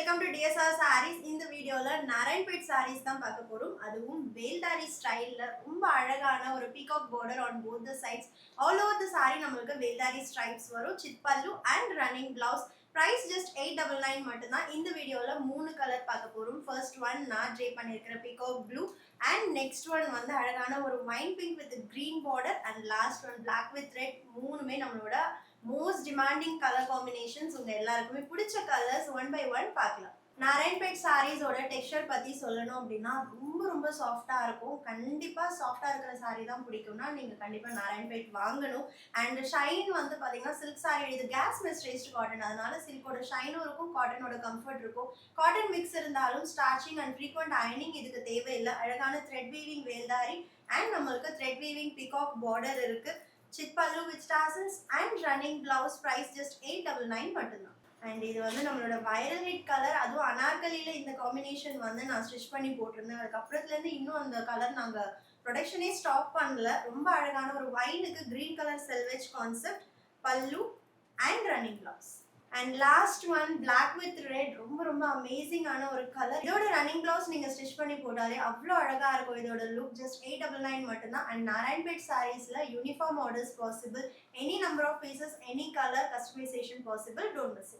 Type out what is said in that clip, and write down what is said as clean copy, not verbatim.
Welcome to TSR saris. இந்த வீடியோல நாராயண்பேட் சாரீஸ் தான் பார்க்க போறோம். அதுவும் வேல்தாரி ஸ்டைல்ல ரொம்ப அழகான ஒரு peacock border on both the sides. All over the saree நம்மளுக்கு வேல்தாரி ஸ்ட்ரைப்ஸ் வரும். சித் பல்லு and running blouse. Price just 899 மட்டும்தான். இந்த வீடியோல 3 கலர் பார்க்க போறோம். ஃபர்ஸ்ட் ஒன் நான் ட்ரே பண்ணியிருக்கிற peacock blue and next one வந்து அழகான ஒரு wine pink with green border and last one black with red. மூணுமே நம்மளோட மோஸ்ட் டிமாண்டிங் கலர் காம்பினேஷன்ஸ். உங்க எல்லாருக்குமே பிடிச்ச கலர்ஸ் ஒன் பை ஒன் பார்க்கலாம். நாராயண்பேட் சாரீஸோட டெக்ஸ்சர் பத்தி சொல்லணும் அப்படின்னா ரொம்ப சாஃப்டா இருக்கும். கண்டிப்பா சாஃப்டா இருக்கிற சாரீ தான் பிடிக்கும்னா நீங்க கண்டிப்பா நாராயண்பேட் வாங்கணும். அண்ட் ஷைன் வந்து பாத்தீங்கன்னா சில்க் சாரி, இது கேஸ் மெஸ்டரைஸ்டு காட்டன், அதனால சில்கோட ஷைனும் இருக்கும், காட்டனோட கம்ஃபர்ட் இருக்கும். காட்டன் மிக்ஸ் இருந்தாலும் ஸ்டார்ச்சிங் அண்ட் ஃப்ரீக்வெண்ட் அயனிங் இதுக்கு தேவையில்லை. அழகான த்ரெட் வீவிங் வேல்தாரி அண்ட் நம்மளுக்கு த்ரெட் வீவிங் பீகாக் பார்டர் இருக்கு. சித் pallu with tassels and running blouse. Price just 899 மட்டும்தான். அண்ட் இது வந்து நம்மளோட வைரல் ஹிட் கலர், அதுவும் அனார்கலியில இந்த காம்பினேஷன் வந்து நான் ஸ்டிச் பண்ணி போட்டிருந்தேன். அதுக்கப்புறத்துலேருந்து இன்னும் அந்த கலர் நாங்கள் ப்ரொடக்ஷனே ஸ்டாப் பண்ணல. ரொம்ப அழகான ஒரு வைனுக்கு green colour selvage concept, pallu and running blouse. And last one black with red. ரொம்ப அமேசிங்கான ஒரு கலர். இதோட ரன்னிங் பிளவுஸ் நீங்க ஸ்டிச் பண்ணி போட்டாலே அவ்வளோ அழகா இருக்கும். இதோட லுக் ஜஸ்ட் 899 மட்டும்தான். அண்ட் நாராயண்பேட் சாரீஸ்ல uniform orders possible. Any number of pieces, any colour customisation possible. Don't miss it.